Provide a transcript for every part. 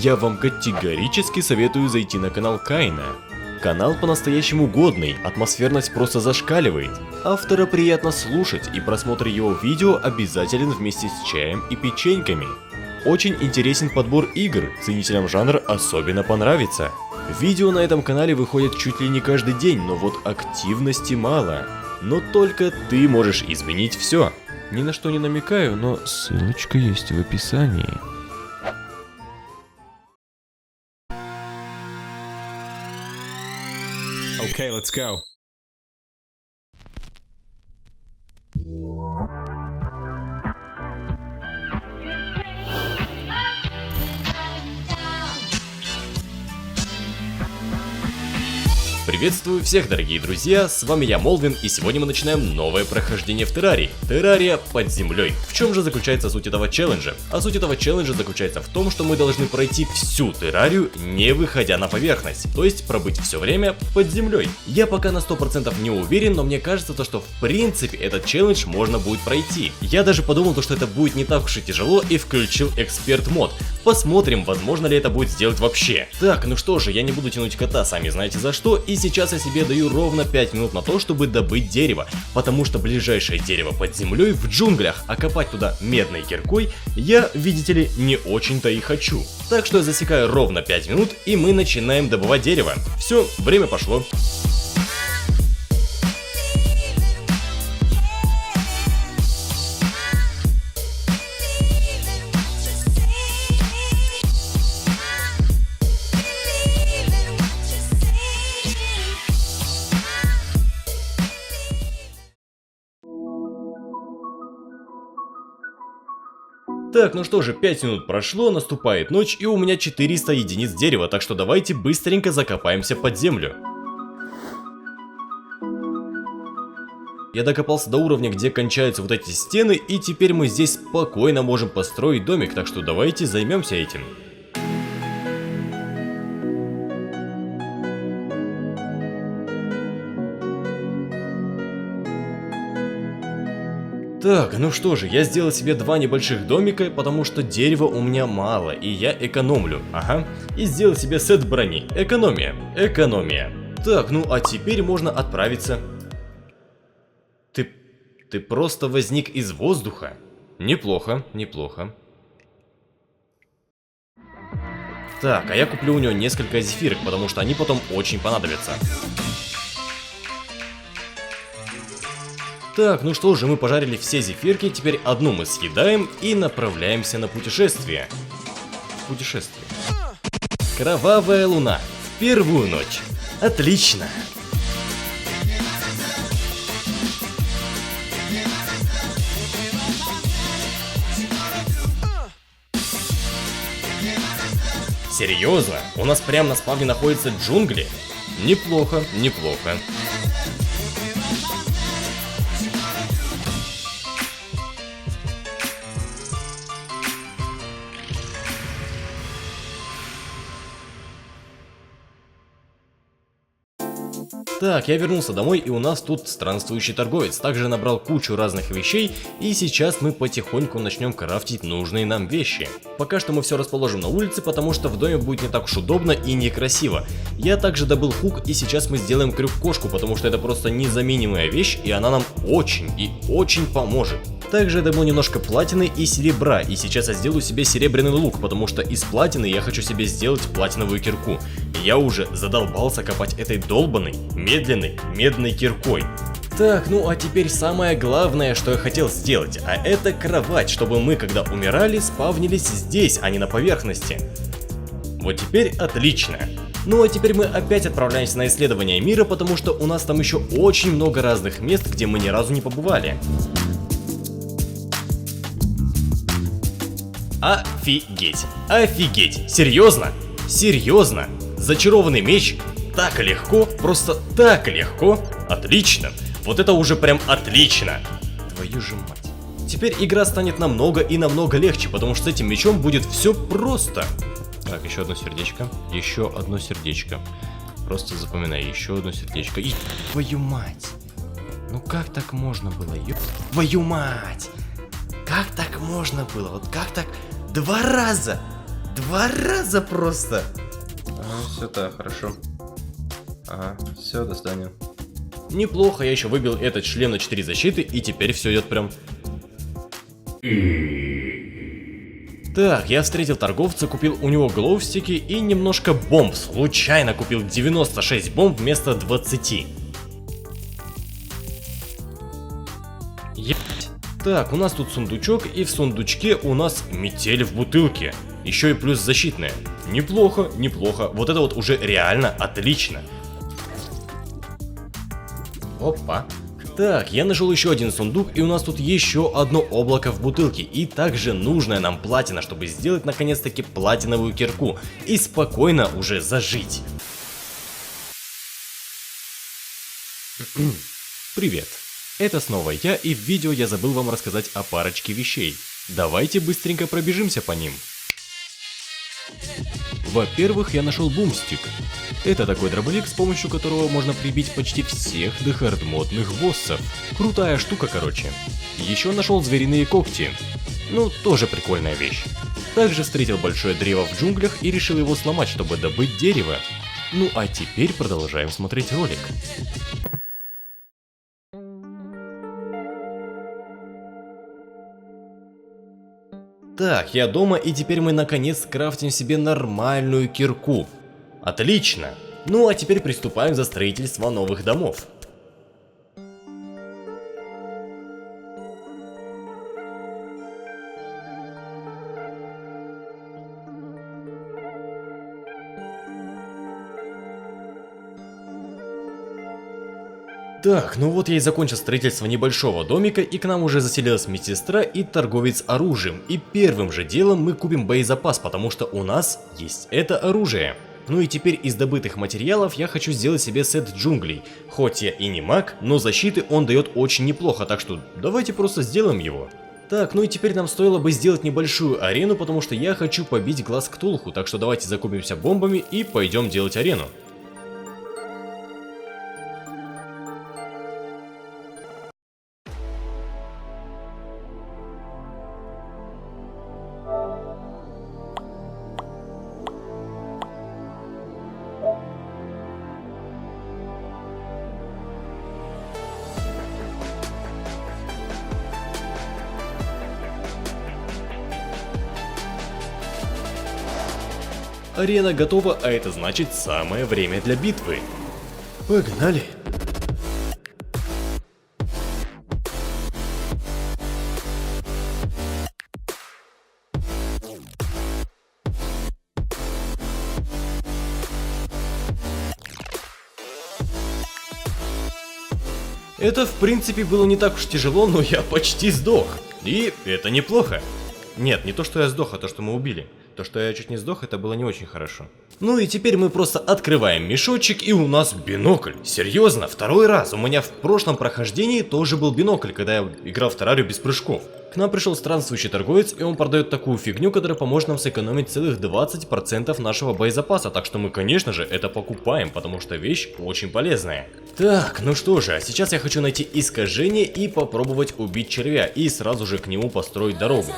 я вам категорически советую зайти на канал Кайна. Канал по-настоящему годный, атмосферность просто зашкаливает. Автора приятно слушать, и просмотр его видео обязателен вместе с чаем и печеньками. Очень интересен подбор игр, ценителям жанра особенно понравится. Видео на этом канале выходят чуть ли не каждый день, но вот активности мало. Но только ты можешь изменить все. Ни на что не намекаю, но ссылочка есть в описании. Okay, let's go. Приветствую всех, дорогие друзья, с вами я, Молвин, и сегодня мы начинаем новое прохождение в Террарии. Террария под землей. В чем же заключается суть этого челленджа? А суть этого челленджа заключается в том, что мы должны пройти всю Террарию, не выходя на поверхность. То есть пробыть все время под землей. Я пока на 100% не уверен, но мне кажется, что в принципе этот челлендж можно будет пройти. Я даже подумал, что это будет не так уж и тяжело, и включил эксперт мод. Посмотрим, возможно ли это будет сделать вообще. Так, ну что же, я не буду тянуть кота, сами знаете за что, и сейчас я себе даю ровно 5 минут на то, чтобы добыть дерево, потому что ближайшее дерево под землей в джунглях, а копать туда медной киркой я, видите ли, не очень-то и хочу. Так что я засекаю ровно 5 минут, и мы начинаем добывать дерево. Все, время пошло. Так, ну что же, 5 минут прошло, наступает ночь, и у меня 400 единиц дерева, так что давайте быстренько закопаемся под землю. Я докопался до уровня, где кончаются вот эти стены, и теперь мы здесь спокойно можем построить домик, так что давайте займемся этим. Так, ну что же, я сделал себе 2 небольших домика, потому что дерева у меня мало, и я экономлю. Ага. И сделал себе сет брони. Экономия. Экономия. Так, ну а теперь можно отправиться. Ты просто возник из воздуха? Неплохо, неплохо. Так, а я куплю у него несколько зефирок, потому что они потом очень понадобятся. Так, ну что же, мы пожарили все зефирки, теперь одну мы съедаем и направляемся на путешествие. Путешествие. Кровавая луна. В первую ночь. Отлично. Серьезно? У нас прямо на спавне находятся джунгли? Неплохо, неплохо. Так, я вернулся домой, и у нас тут странствующий торговец. Также набрал кучу разных вещей, и сейчас мы потихоньку начнем крафтить нужные нам вещи. Пока что мы все расположим на улице, потому что в доме будет не так уж удобно и некрасиво. Я также добыл хук, и сейчас мы сделаем крюк-кошку, потому что это просто незаменимая вещь, и она нам очень и очень поможет. Также я добыл немножко платины и серебра, и сейчас я сделаю себе серебряный лук, потому что из платины я хочу себе сделать платиновую кирку. Я уже задолбался копать этой долбанной, медленной, медной киркой. Так, ну а теперь самое главное, что я хотел сделать, а это кровать, чтобы мы, когда умирали, спавнились здесь, а не на поверхности. Вот теперь отлично. Ну а теперь мы опять отправляемся на исследование мира, потому что у нас там еще очень много разных мест, где мы ни разу не побывали. Офигеть, офигеть, серьезно? Серьезно? Зачарованный меч? Так легко, просто так легко. Отлично, вот это уже прям отлично. Твою же мать. Теперь игра станет намного и намного легче, потому что с этим мечом будет все просто. Так, еще одно сердечко, еще одно сердечко. Просто запоминай, еще одно сердечко. И твою мать. Ну как так можно было? Твою мать. Как так можно было? Вот как так? 2 раза! 2 раза просто. Ага, все так, хорошо. Ага, все, до свидания. Неплохо, я еще выбил этот шлем на 4 защиты, и теперь все идет прям. Так, я встретил торговца, купил у него глоустики и немножко бомб. Случайно купил 96 бомб вместо 20. Так, у нас тут сундучок, и в сундучке у нас метель в бутылке. Еще и плюс защитная. Неплохо, неплохо. Вот это вот уже реально отлично. Опа. Так, я нашел еще один сундук, и у нас тут еще одно облако в бутылке. И также нужная нам платина, чтобы сделать наконец-таки платиновую кирку. И спокойно уже зажить. Привет. Это снова я, и в видео я забыл вам рассказать о парочке вещей. Давайте быстренько пробежимся по ним. Во-первых, я нашел бумстик. Это такой дробовик, с помощью которого можно прибить почти всех дехардмодных боссов. Крутая штука, короче. Еще нашел звериные когти. Ну, тоже прикольная вещь. Также встретил большое древо в джунглях и решил его сломать, чтобы добыть дерево. Ну а теперь продолжаем смотреть ролик. Так, я дома, и теперь мы наконец скрафтим себе нормальную кирку. Отлично! Ну а теперь приступаем за строительство новых домов. Так, ну вот я и закончил строительство небольшого домика, и к нам уже заселилась медсестра и торговец оружием. И первым же делом мы купим боезапас, потому что у нас есть это оружие. Ну и теперь из добытых материалов я хочу сделать себе сет джунглей. Хоть я и не маг, но защиты он дает очень неплохо, так что давайте просто сделаем его. Так, ну и теперь нам стоило бы сделать небольшую арену, потому что я хочу побить глаз Ктулху, так что давайте закупимся бомбами и пойдем делать арену. Арена готова, а это значит самое время для битвы. Погнали! Это в принципе было не так уж тяжело, но я почти сдох. И это неплохо. Нет, не то, что я сдох, а то, что мы убили. То, что я чуть не сдох, это было не очень хорошо. Ну и теперь мы просто открываем мешочек, и у нас бинокль. Серьезно, второй раз. У меня в прошлом прохождении тоже был бинокль, когда я играл в Террарию без прыжков. К нам пришел странствующий торговец, и он продает такую фигню, которая поможет нам сэкономить целых 20% нашего боезапаса. Так что мы, конечно же, это покупаем, потому что вещь очень полезная. Так, ну что же, а сейчас я хочу найти искажение и попробовать убить червя, и сразу же к нему построить дорогу.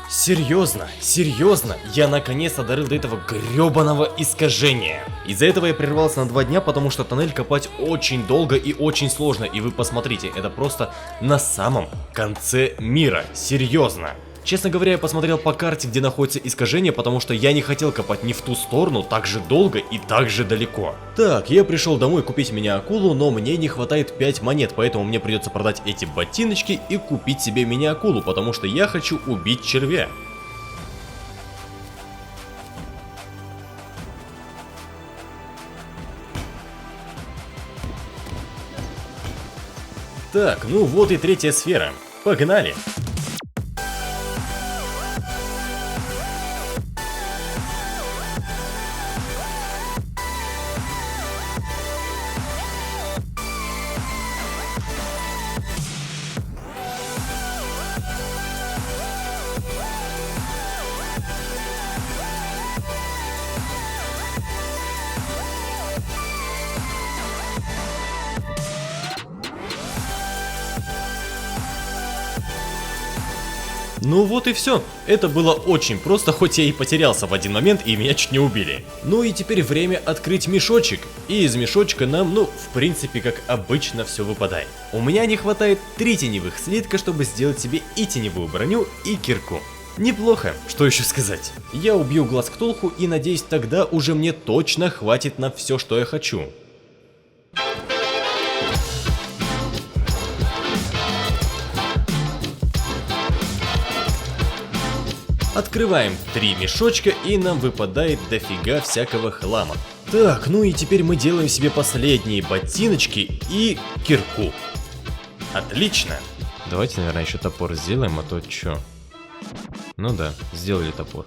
Серьезно, серьезно, я наконец-то дорыл до этого гребаного искажения. Из-за этого я прервался на 2 дня, потому что тоннель копать очень долго и очень сложно. И вы посмотрите, это просто на самом конце мира, серьезно. Честно говоря, я посмотрел по карте, где находится искажение, потому что я не хотел копать ни в ту сторону так же долго и так же далеко. Так, я пришел домой купить мини-акулу, но мне не хватает 5 монет, поэтому мне придется продать эти ботиночки и купить себе мини-акулу, потому что я хочу убить червя. Так, ну вот и 3-я сфера. Погнали! Ну вот и все. Это было очень просто, хоть я и потерялся в один момент и меня чуть не убили. Ну и теперь время открыть мешочек. И из мешочка нам, ну, в принципе, как обычно все выпадает. У меня не хватает 3 теневых слитка, чтобы сделать себе и теневую броню, и кирку. Неплохо, что еще сказать. Я убью глаз Ктулху и надеюсь, тогда уже мне точно хватит на все, что я хочу. Открываем 3 мешочка и нам выпадает дофига всякого хлама. Так, ну и теперь мы делаем себе последние ботиночки и кирку. Отлично. Давайте, наверное, еще топор сделаем, а то чё. Ну да, сделали топор.